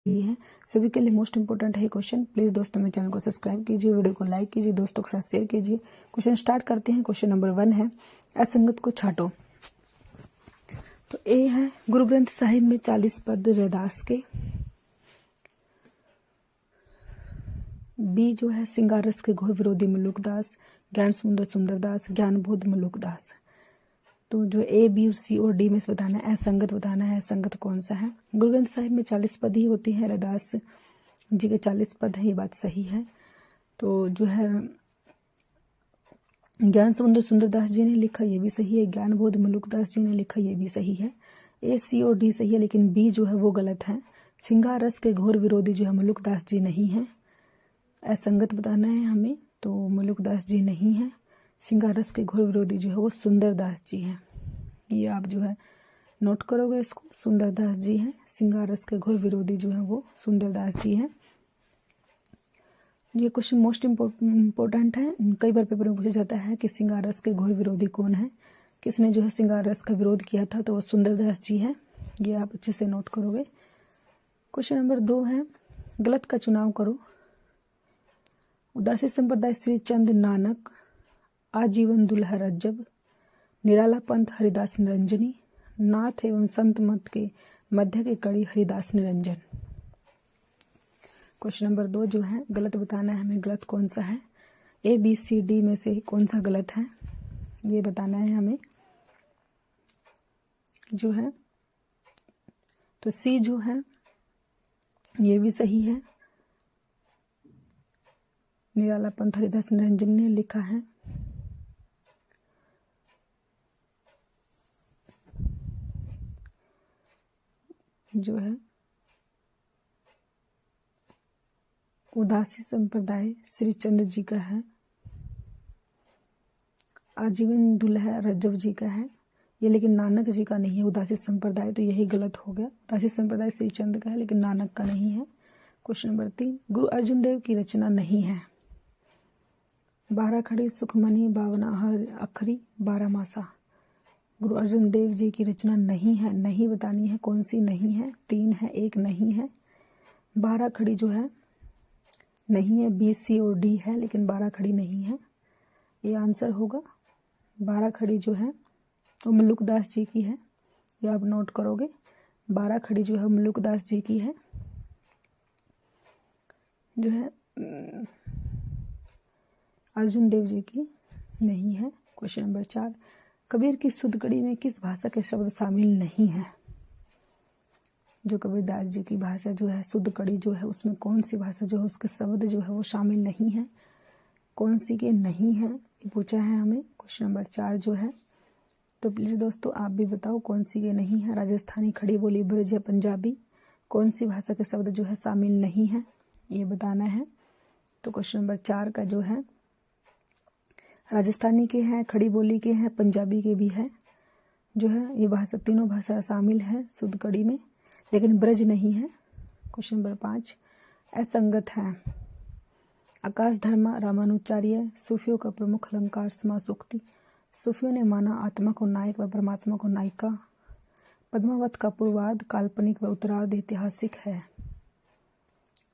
ये है सभी के लिए मोस्ट इंपोर्टेंट है क्वेश्चन। प्लीज दोस्तों मेरे चैनल को सब्सक्राइब कीजिए, वीडियो को लाइक कीजिए, दोस्तों के साथ शेयर कीजिए। क्वेश्चन स्टार्ट करते हैं। क्वेश्चन नंबर 1 है असंगत को छाटो। तो ए है गुरु ग्रंथ साहिब में 40 पद रैदास के। बी जो है सिंगार रस के घोर विरोधी मलुकदास, ज्ञान सुंदर सुंदरदास, ज्ञान बोध मलुकदास। तो जो ए बी सी और डी में से बताना है, असंगत बताना है। असंगत कौन सा है? गुरु ग्रंथ साहिब में 40 पद ही होती है, रैदास जी के 40 पद है, ये बात सही है। तो जो है ज्ञान सुंदर सुंदरदास जी ने लिखा, ये भी सही है। ज्ञान बोध मलुकदास जी ने लिखा, ये भी सही है। ए सी और डी सही है, लेकिन बी जो है वो गलत है। सिंगार रस के घोर विरोधी जो है मलुकदास जी नहीं है। असंगत बताना है हमें, तो मलुकदास जी नहीं है। सिंगार रस के घोर विरोधी जो है वो सुंदरदास जी हैं। ये आप जो है नोट करोगे इसको, सुंदरदास जी हैं। सिंगार रस के घोर विरोधी जो है वो सुंदरदास जी हैं। ये क्वेश्चन मोस्ट इम्पोर्टेंट है, कई बार पेपर में पूछा जाता है कि सिंगार रस के घोर विरोधी कौन है, किसने जो है सिंगार रस का विरोध किया था, तो वो सुंदरदास जी है। ये आप अच्छे से नोट करोगे। क्वेश्चन नंबर 2 है गलत का चुनाव करो। उदासी संप्रदाय श्री चंद नानक, आजीवन दुल्हा रज्जब, निराला पंथ हरिदास निरंजनी, नाथ एवं संत मत के मध्य के कड़ी हरिदास निरंजन। क्वेश्चन नंबर 2 जो है गलत बताना है हमें, गलत कौन सा है? ए बी सी डी में से कौन सा गलत है, ये बताना है हमें जो है। तो सी जो है ये भी सही है, निराला पंथ हरिदास निरंजन ने लिखा है। जो है उदासी संप्रदाय श्री चंद जी का है, आजीवन दुल्हा रज्जब जी का है ये, लेकिन नानक जी का नहीं है। उदासी संप्रदाय, तो यही गलत हो गया। उदासी संप्रदाय श्री चंद का है, लेकिन नानक का नहीं है। क्वेश्चन नंबर 3 गुरु अर्जुन देव की रचना नहीं है। 12 खड़ी सुखमनी, 52 अखरी, 12 मासा। गुरु अर्जुन देव जी की रचना नहीं है। नहीं बतानी है कौन सी नहीं है। 3 है, 1 नहीं है। 12 खड़ी जो है नहीं है, बी सी और डी है, लेकिन 12 खड़ी नहीं है। ये आंसर होगा। 12 खड़ी जो है वो मलुकदास जी की है, ये आप नोट करोगे। 12 खड़ी जो है मलुकदास जी की है। जो है अर्जुन देव जी की नहीं है। क्वेश्चन नंबर 4 कबीर की शुद्ध कड़ी में किस भाषा के शब्द शामिल नहीं है? जो कबीरदास जी की भाषा जो है शुद्ध कड़ी जो है, उसमें कौन सी भाषा जो है उसके शब्द जो है वो शामिल नहीं है, कौन सी के नहीं है, ये पूछा है हमें। क्वेश्चन नंबर 4 जो है, तो प्लीज दोस्तों आप भी बताओ कौन सी के नहीं है। राजस्थानी, खड़ी बोली, ब्रज या पंजाबी, कौन सी भाषा के शब्द जो है शामिल नहीं है, ये बताना है। तो क्वेश्चन नंबर 4 का जो है राजस्थानी के हैं, खड़ी बोली के हैं, पंजाबी के भी है। जो है ये भाषा, तीनों भाषा शामिल है शुद्ध कड़ी में, लेकिन ब्रज नहीं है। क्वेश्चन नंबर 5 असंगत है। आकाश धर्मा रामानुचार्य, सूफियों का प्रमुख अलंकार समासोक्ति। सूफियों ने माना आत्मा को नायक व परमात्मा को नायिका। पद्मावत का पूर्वार्ध काल्पनिक व उत्तरार्ध ऐतिहासिक है।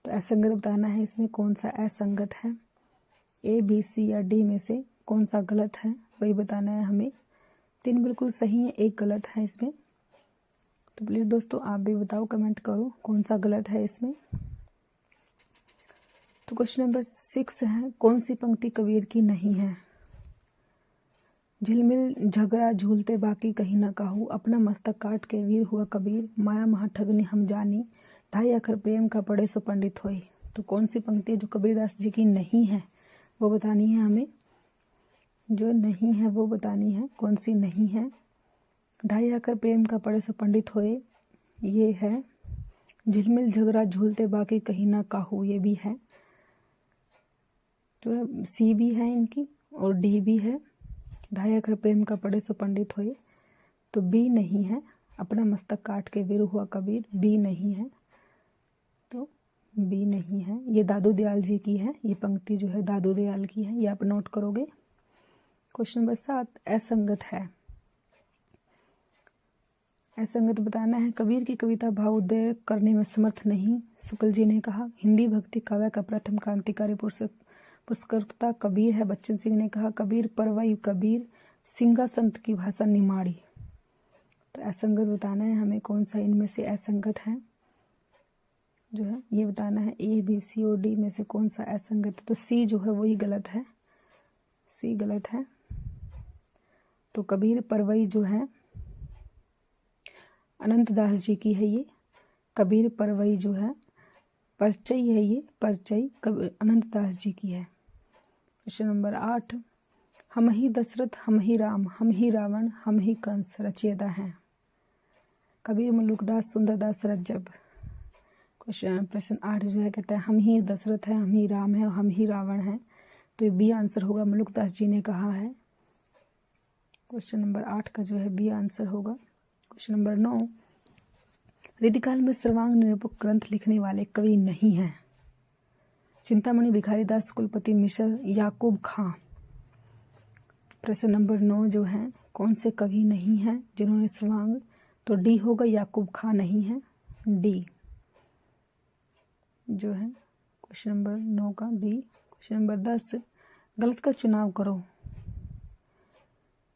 तो असंगत बताना है इसमें कौन सा असंगत है। ए बी सी या डी में से कौन सा गलत है वही बताना है हमें। 3 बिल्कुल सही है, 1 गलत है इसमें। तो प्लीज दोस्तों आप भी बताओ, कमेंट करो कौन सा गलत है इसमें। तो क्वेश्चन नंबर 6 है कौन सी पंक्ति कबीर की नहीं है? झिलमिल झगड़ा झूलते बाकी कहीं न काहू, अपना मस्तक काट के वीर हुआ कबीर, माया महा ठगनी हम जानी, 2.5 अखर प्रेम का पढ़े सो पंडित होई। तो कौन सी पंक्ति जो कबीरदास जी की नहीं है वो बतानी है हमें। जो नहीं है वो बतानी है, कौन सी नहीं है। 2.5 अखर प्रेम का पढ़े सो पंडित होए, ये है। झिलमिल झगड़ा झूलते बाकी कहीं ना काहू, ये भी है। तो सी भी है इनकी और डी भी है। 2.5 अखर प्रेम का पढ़े सो पंडित होए, तो बी नहीं है। अपना मस्तक काट के वीर हुआ कबीर, बी नहीं है। तो बी नहीं है। ये दादू दयाल जी की है, ये पंक्ति जो है दादू दयाल की है, ये आप नोट करोगे। क्वेश्चन नंबर 7 असंगत है। असंगत बताना है। कबीर की कविता भावोदय करने में समर्थ नहीं, शुक्ल जी ने कहा। हिंदी भक्ति काव्य का प्रथम क्रांतिकारी पुरस्कर्ता कबीर है, बच्चन सिंह ने कहा। कबीर परवई कबीर, सिंगा संत की भाषा निमाड़ी। तो असंगत बताना है हमें, कौन सा इनमें से असंगत है जो है ये बताना है। ए बी सी और डी में से कौन सा असंगत है? तो सी जो है वही गलत है, सी गलत है। तो कबीर परवई जो है अनंत दास जी की है ये। कबीर परवई जो है परचय है, ये परचय अनंत दास जी की है। क्वेश्चन नंबर 8, हम ही दशरथ हम ही राम हम ही रावण हम ही कंस रचयिता हैं। कबीर मल्लुकदास सुंदरदास रज्जब। प्रश्न 8 जो है कहता है हम ही दशरथ है, हम ही राम है, हम ही रावण है। तो ये बी आंसर होगा, मल्लुकदास जी ने कहा है। क्वेश्चन नंबर 8 का जो है बी आंसर होगा। क्वेश्चन नंबर 9, रीतिकाल में सर्वांग निरूपक ग्रंथ लिखने वाले कवि नहीं हैं। चिंतामणि भिखारीदास, कुलपति मिश्र, याकूब खां। प्रश्न नंबर 9 जो है कौन से कवि नहीं हैं जिन्होंने सर्वांग? तो डी होगा, याकूब खां नहीं है, डी जो है क्वेश्चन नंबर 9 का डी। क्वेश्चन नंबर 10, गलत का चुनाव करो।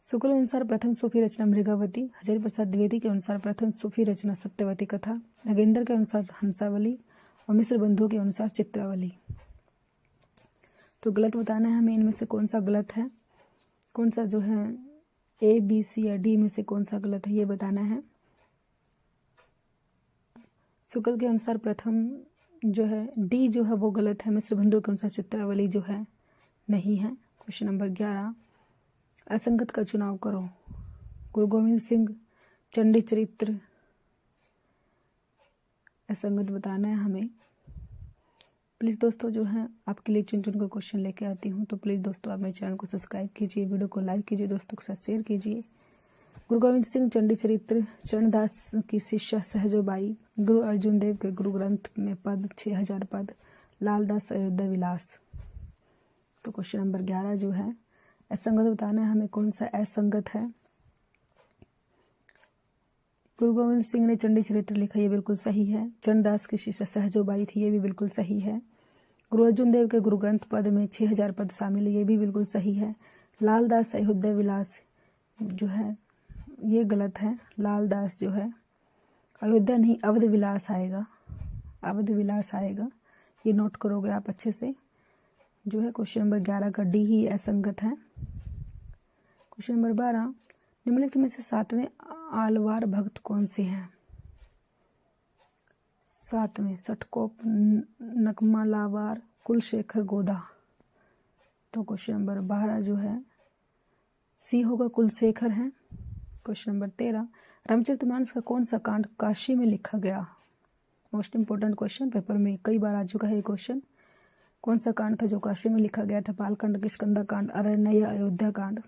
शुक्ल अनुसार प्रथम सूफी रचना मृगावती, हजारी प्रसाद द्विवेदी के अनुसार प्रथम सूफी रचना सत्यवती कथा, नगेंद्र के अनुसार हंसावली और मिश्र बंधुओं के अनुसार चित्रावली। तो गलत बताना है हमें, इनमें से कौन सा गलत है, कौन सा जो है ए बी सी या डी में से कौन सा गलत है ये बताना है। शुक्ल के अनुसार प्रथम जो है डी जो है वो गलत है, मिश्र बंधुओं के अनुसार चित्रावली जो है नहीं है। क्वेश्चन नंबर 11, असंगत का चुनाव करो। गुरु गोविंद सिंह, चंडी चरित्र, असंगत बताना है हमें। प्लीज़ दोस्तों जो है आपके लिए चुन चुन कर क्वेश्चन लेके आती हूँ, तो प्लीज़ दोस्तों आप मेरे चैनल को सब्सक्राइब कीजिए, वीडियो को लाइक कीजिए, दोस्तों के साथ शेयर कीजिए। गुरु गोविंद सिंह चंडी चरित्र, चरणदास की शिष्या सहजोबाई, गुरु अर्जुन देव के गुरु ग्रंथ में पद 6000 पद, लालदास अयोध्या विलास। तो क्वेश्चन नंबर 11 जो है असंगत बताना है हमें, कौन सा असंगत है। गुरु गोविंद सिंह ने चंडी चरित्र लिखा, ये बिल्कुल सही है। चरणदास की शिष्या सहजोबाई थी, ये भी बिल्कुल सही है। गुरु अर्जुन देव के गुरु ग्रंथ पद में 6000 पद शामिल है, ये भी बिल्कुल सही है। लालदास अयोध्या विलास जो है ये गलत है। लालदास जो है अयोध्या नहीं अवध विलास आएगा, अवध विलास आएगा, ये नोट करोगे आप अच्छे से। जो है क्वेश्चन नंबर 11 का डी ही असंगत है। क्वेश्चन नंबर 12, निम्नलिखित में से 7वें आलवार भक्त कौन से हैं? 7वें सटकोप, नकमालावार, कुलशेखर गोदा। तो क्वेश्चन नंबर 12 जो है सी होगा, कुलशेखर है। क्वेश्चन नंबर 13, रामचरितमानस का कौन सा कांड काशी में लिखा गया? मोस्ट इंपोर्टेंट क्वेश्चन, पेपर में कई बार आ चुका है ये क्वेश्चन। कौन सा कांड था जो काशी में लिखा गया था? पालकांड, किष्किंधा कांड, अरण्य या अयोध्या कांड।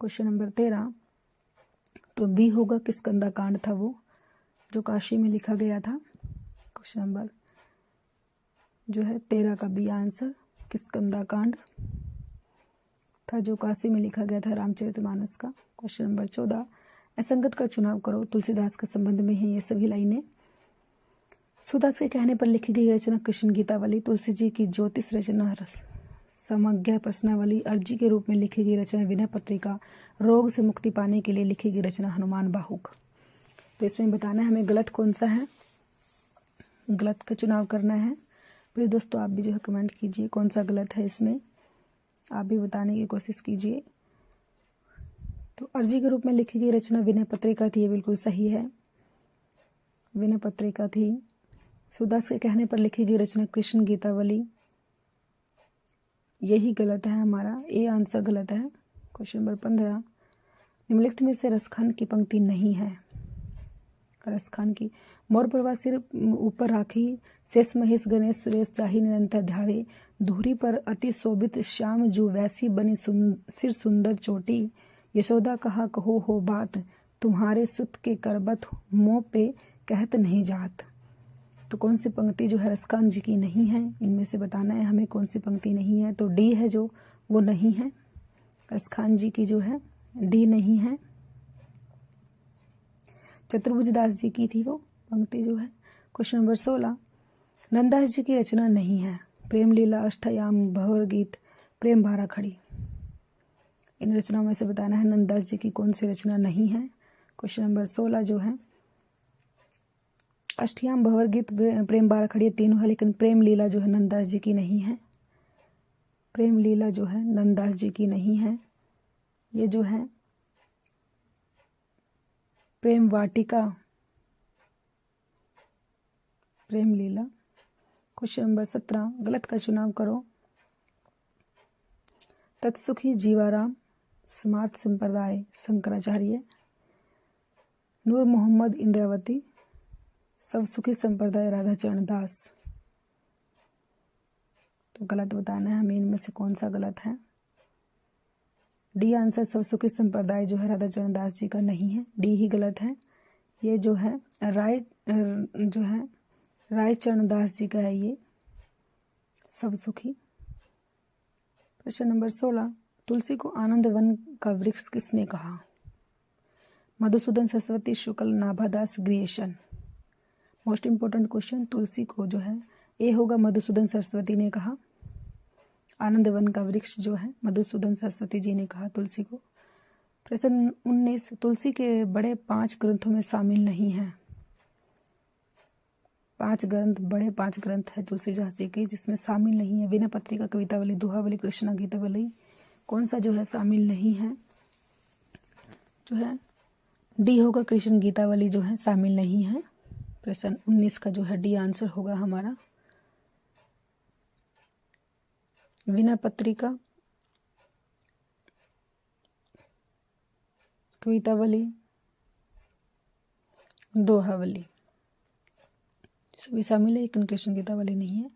क्वेश्चन नंबर 13 तो बी होगा, किष्किंधा कांड था वो जो काशी में लिखा गया था। क्वेश्चन नंबर जो है 13 का बी आंसर, किष्किंधा कांड था जो काशी में लिखा गया था रामचरितमानस का। क्वेश्चन नंबर 14, असंगत का चुनाव करो। तुलसीदास के संबंध में है ये सभी लाइनें। सूरदास के कहने पर लिखी गई रचना कृष्ण गीतावली, तुलसी जी की ज्योतिष रचना समज्ञा प्रश्नावली, अर्जी के रूप में लिखी गई रचना विनय पत्रिका, रोग से मुक्ति पाने के लिए लिखी गई रचना हनुमान बाहुक। तो इसमें बताना है हमें गलत कौन सा है, गलत का चुनाव करना है। फिर दोस्तों आप भी जो है कमेंट कीजिए कौन सा गलत है, इसमें आप भी बताने की कोशिश कीजिए। तो अर्जी के रूप में लिखी गई रचना विनय पत्रिका थी, ये बिल्कुल सही है, विनय पत्रिका थी। सूरदास के कहने पर लिखी गई रचना कृष्ण गीतावली, यही गलत है हमारा, ए आंसर गलत है। क्वेश्चन नंबर 15, निम्नलिखित में से रसखान की पंक्ति नहीं है। रसखान की, मोर प्रभा सिर ऊपर राखी, शेष महेश गणेश सुरेश चाही निरंतर ध्यावे, धूरी पर अति शोभित श्याम जू वैसी बनी सिर सुंदर चोटी, यशोदा कहा कहो हो बात, तुम्हारे सुत के करबत मोह पे कहत नहीं जात। तो कौन सी पंक्ति जो है रसखान जी की नहीं है, इनमें से बताना है हमें कौन सी पंक्ति नहीं है। तो डी है जो वो नहीं है, रसखान जी की जो है डी नहीं है। चतुर्भुज दास जी की थी वो पंक्ति जो है। क्वेश्चन नंबर 16, नंददास जी की रचना नहीं है। प्रेम लीला, अष्टयाम, भंवर गीत, प्रेम भारा खड़ी। इन रचनाओं में से बताना है नंददास जी की कौन सी रचना नहीं है। क्वेश्चन नंबर 16 जो है, अष्टयाम, भंवर गीत, प्रेम भारा खड़ी तीनों है, लेकिन प्रेम लीला जो है नंददास जी की नहीं है। प्रेम लीला जो है नंददास जी की नहीं है। ये जो है प्रेम वाटिका, प्रेम लीला। क्वेश्चन नंबर 17, गलत का चुनाव करो। तत्सुखी जीवाराम, स्मार्त संप्रदाय शंकराचार्य, नूर मोहम्मद इंद्रावती, सब सुखी संप्रदाय राधा चरण दास। तो गलत बताना है हमें इनमें से कौन सा गलत है। डी आंसर, सब सुखी संप्रदाय जो है राधा चरण दास जी का नहीं है, डी ही गलत है। ये जो है राय चरण दास जी का है ये सब सुखी। प्रश्न नंबर 16, तुलसी को आनंद वन का वृक्ष किसने कहा? मधुसूदन सरस्वती, शुक्ल, नाभादास, ग्रियेशन। मोस्ट इंपोर्टेंट क्वेश्चन, तुलसी को जो है ए होगा मधुसूदन सरस्वती ने कहा। आनंद वन का वृक्ष जो है मधुसूदन सरस्वती जी ने कहा तुलसी को। प्रश्न 19, तुलसी के बड़े 5 ग्रंथों में शामिल नहीं है। 5 ग्रंथ, बड़े 5 ग्रंथ है तुलसीदास जी के जिसमें शामिल नहीं है। विनय पत्रिका, कवितावली, दोहावली, कृष्णा गीतावली। कौन सा जो है शामिल नहीं है? जो है डी होगा, कृष्ण गीतावली जो है शामिल नहीं है। प्रश्न 19 का जो है डी आंसर होगा हमारा। विनय पत्रिका, कवितावली, दोहावली सभी शामिल है, लेकिन कृष्ण गीतावली नहीं है।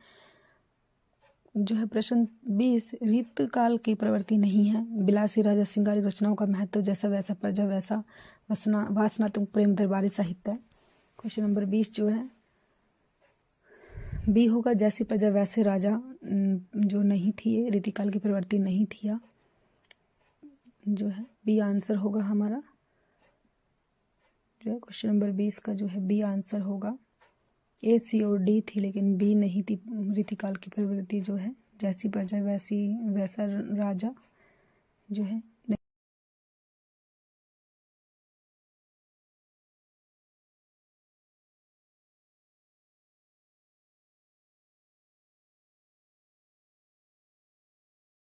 जो है प्रश्न 20, रीत काल की प्रवृत्ति नहीं है। बिलासी राजा श्रृंगारी रचनाओं का महत्व जैसा वैसा प्रजा वैसा वासनात्मक प्रेम दरबारी साहित्य है। क्वेश्चन नंबर 20 जो है बी होगा, जैसी प्रजा वैसे राजा जो नहीं थी, रीतिकाल की प्रवृत्ति नहीं थी। जो है बी आंसर होगा हमारा। जो है क्वेश्चन नंबर 20 का जो है बी आंसर होगा। ए, सी और डी थी लेकिन बी नहीं थी। रीतिकाल की प्रवृत्ति जो है जैसी प्रजा वैसा राजा जो है